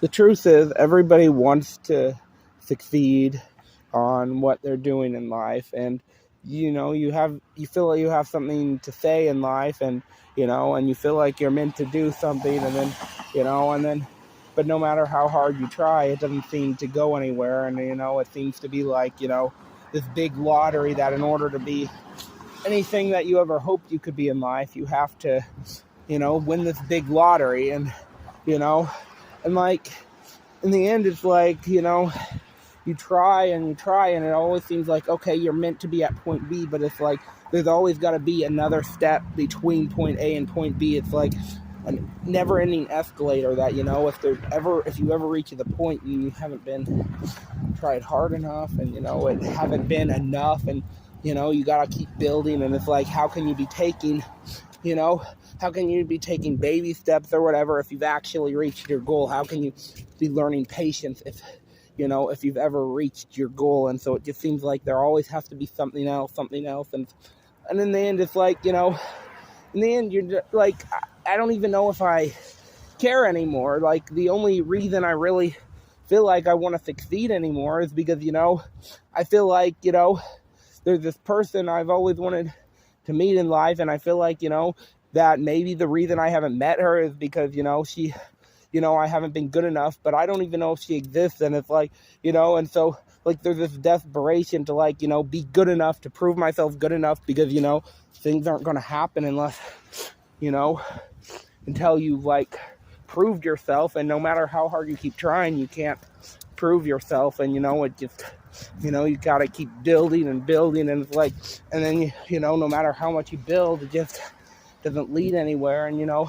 The truth is, everybody wants to succeed on what they're doing in life, and you feel like you have something to say in life, and and you feel like you're meant to do something, and then but no matter how hard you try, it doesn't seem to go anywhere, and it seems to be like this big lottery that in order to be anything that you ever hoped you could be in life, you have to win this big lottery, and you know and like in the end, it's like you try and you try, and it always seems like, okay, you're meant to be at point B, but it's like there's always got to be another step between point A and point B. It's like a never-ending escalator that if you ever reach the point and you haven't been tried hard enough, and it haven't been enough, and you gotta keep building, and it's like how can you be taking baby steps or whatever if you've actually reached your goal? How can you be learning patience if you've ever reached your goal? And so it just seems like there always has to be something else, and in the end, it's like in the end, you're just like, I don't even know if I care anymore. Like, the only reason I really feel like I want to succeed anymore is because I feel like there's this person I've always wanted to meet in life, and I feel like that maybe the reason I haven't met her is because she I haven't been good enough, but I don't even know if she exists. And it's like and so like there's this desperation to like be good enough, to prove myself good enough, because things aren't going to happen unless until you've like proved yourself, and no matter how hard you keep trying, you can't prove yourself, and it just you gotta keep building and building, and it's like, and then no matter how much you build, it just doesn't lead anywhere, and you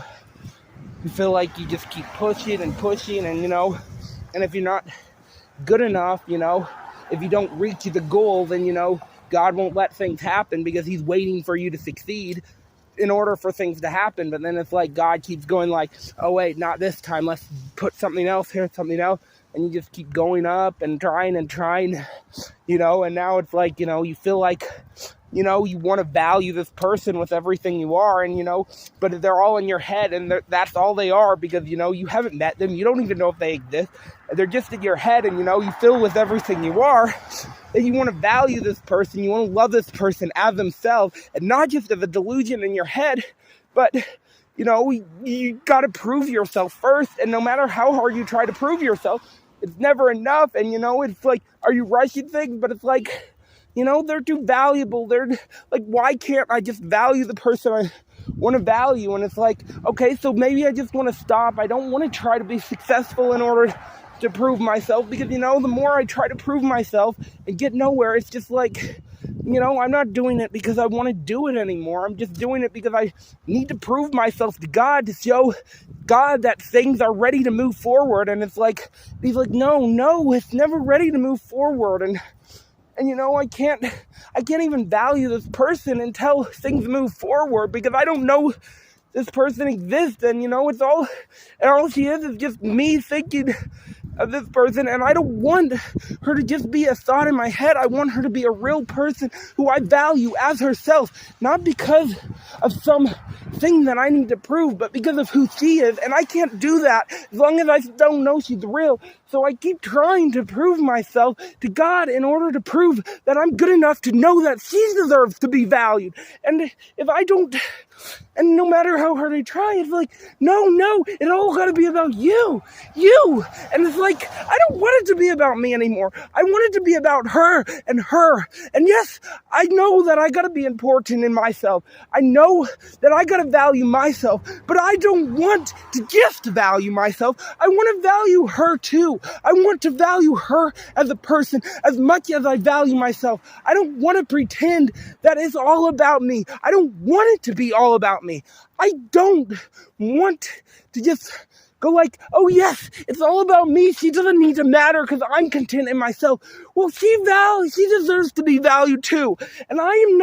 feel like you just keep pushing and pushing, and and if you're not good enough, if you don't reach the goal, then God won't let things happen because he's waiting for you to succeed in order for things to happen. But then it's like God keeps going like, oh wait, not this time, let's put something else here, something else, and you just keep going up and trying, and now it's like you feel like you want to value this person with everything you are, and but they're all in your head, and that's all they are, because you haven't met them, you don't even know if they exist, they're just in your head, and you fill with everything you are, and you want to value this person, you want to love this person as themselves, and not just as a delusion in your head, but you got to prove yourself first, and no matter how hard you try to prove yourself, it's never enough, and it's like, are you rushing things? But it's like, they're too valuable. They're like, why can't I just value the person I want to value? And it's like, okay, so maybe I just want to stop. I don't want to try to be successful in order to prove myself, because, the more I try to prove myself and get nowhere, it's just like, I'm not doing it because I want to do it anymore. I'm just doing it because I need to prove myself to God, to show God that things are ready to move forward. And it's like, he's like, no, it's never ready to move forward. And I can't even value this person until things move forward, because I don't know this person exists, and it's all she is just me thinking of this person, and I don't want her to just be a thought in my head. I want her to be a real person who I value as herself, not because of some thing that I need to prove, but because of who she is, and I can't do that as long as I don't know she's real. So I keep trying to prove myself to God in order to prove that I'm good enough to know that she deserves to be valued. And if I don't, and no matter how hard I try, it's like, no, it all gotta be about you. And it's like, I don't want it to be about me anymore. I want it to be about her. And yes, I know that I gotta be important in myself. I know that I gotta value myself, but I don't want to just value myself. I want to value her too. I want to value her as a person as much as I value myself. I don't want to pretend that it's all about me. I don't want it to be all about me. I don't want to just go like, oh yes, it's all about me. She doesn't need to matter because I'm content in myself. Well, she deserves to be valued too. And I am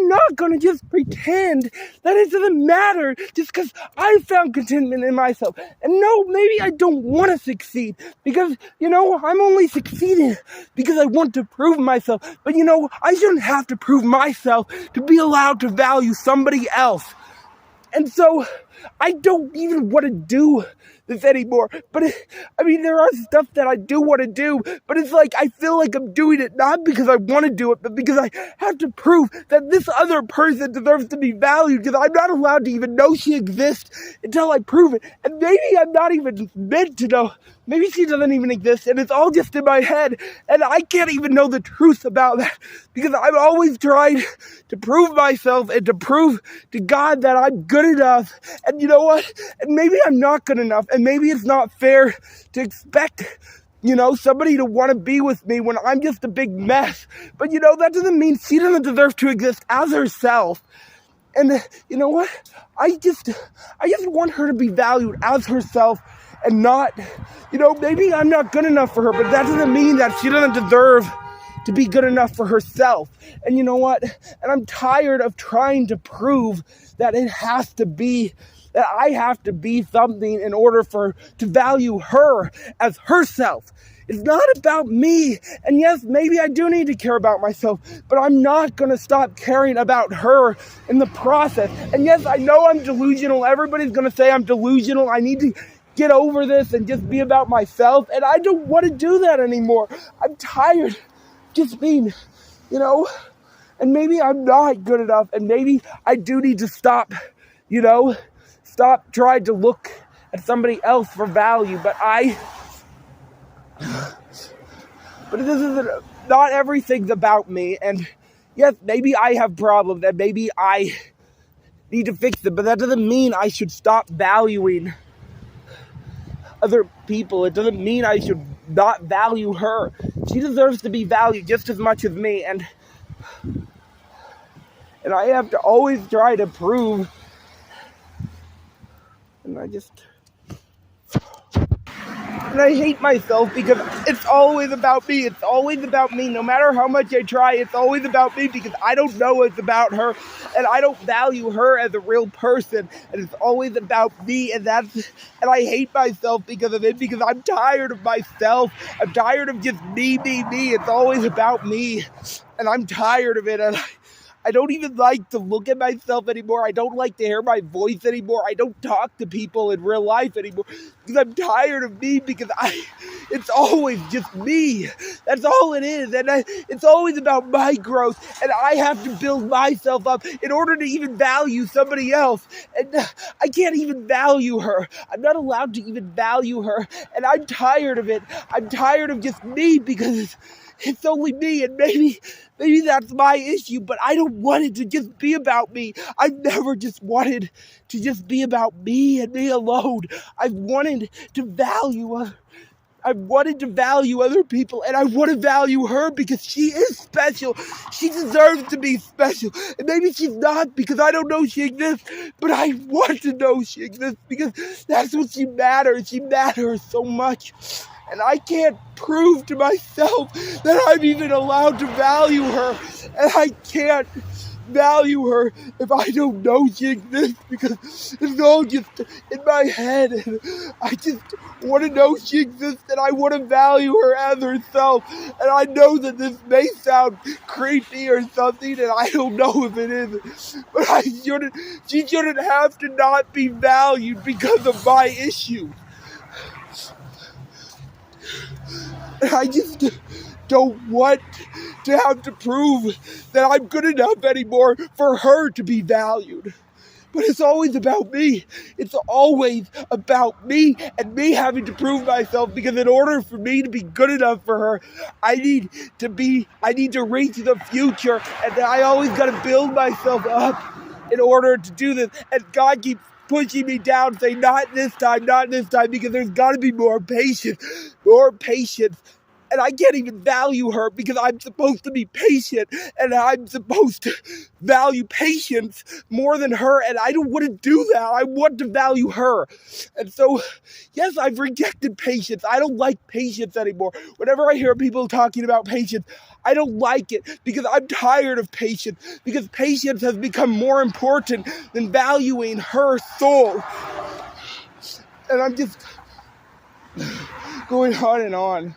not going to just pretend that it doesn't matter just because I found contentment in myself. And no, maybe I don't want to succeed because, I'm only succeeding because I want to prove myself. But, I shouldn't have to prove myself to be allowed to value somebody else. And so I don't even want to do this anymore. But there are stuff that I do want to do, but it's like I feel like I'm doing it not because I want to do it, but because I have to prove that this other person deserves to be valued, because I'm not allowed to even know she exists until I prove it. And maybe I'm not even meant to know. Maybe she doesn't even exist, and it's all just in my head, and I can't even know the truth about that, because I'm always trying to prove myself and to prove to God that I'm good enough. And you know what? And maybe I'm not good enough, and maybe it's not fair to expect, somebody to want to be with me when I'm just a big mess. But that doesn't mean she doesn't deserve to exist as herself. And you know what? I just want her to be valued as herself, and not, maybe I'm not good enough for her, but that doesn't mean that she doesn't deserve to be good enough for herself. And you know what? And I'm tired of trying to prove that I have to be something in order to value her as herself. It's not about me. And yes, maybe I do need to care about myself, but I'm not going to stop caring about her in the process. And yes, I know I'm delusional. Everybody's going to say I'm delusional. I need to get over this and just be about myself. And I don't want to do that anymore. I'm tired just being, and maybe I'm not good enough. And maybe I do need to stop trying to look at somebody else for value. But this isn't, not everything's about me. And yes, maybe I have problems and maybe I need to fix them, but that doesn't mean I should stop valuing other people. It doesn't mean I should not value her. She deserves to be valued just as much as me. And I have to always try to prove. And I hate myself because it's always about me. It's always about me. No matter how much I try, it's always about me because I don't know it's about her, and I don't value her as a real person, and it's always about me. And I hate myself because of it, because I'm tired of myself. I'm tired of just me. It's always about me, and I'm tired of it. And I don't even like to look at myself anymore. I don't like to hear my voice anymore. I don't talk to people in real life anymore because I'm tired of me, because it's always just me. That's all it is. And it's always about my growth, and I have to build myself up in order to even value somebody else. And I can't even value her. I'm not allowed to even value her, and I'm tired of it. I'm tired of just me, because it's only me, and maybe that's my issue, but I don't want it to just be about me. I've never just wanted to just be about me and me alone. I've wanted to value other people, and I want to value her because she is special. She deserves to be special. And maybe she's not, because I don't know she exists, but I want to know she exists because that's what she matters. She matters so much. And I can't prove to myself that I'm even allowed to value her. And I can't value her if I don't know she exists, because it's all just in my head. And I just want to know she exists, and I want to value her as herself. And I know that this may sound creepy or something, and I don't know if it is, but she shouldn't have to not be valued because of my issue. I just don't want to have to prove that I'm good enough anymore for her to be valued. But it's always about me. It's always about me and me having to prove myself, because in order for me to be good enough for her, I need to reach the future, and I always got to build myself up in order to do this. And God keeps pushing me down, saying, not this time, because there's got to be more patience. And I can't even value her because I'm supposed to be patient, and I'm supposed to value patience more than her, and I don't want to do that. I want to value her. And so, yes, I've rejected patience. I don't like patience anymore. Whenever I hear people talking about patience, I don't like it because I'm tired of patience, because patience has become more important than valuing her soul. And I'm just going on and on.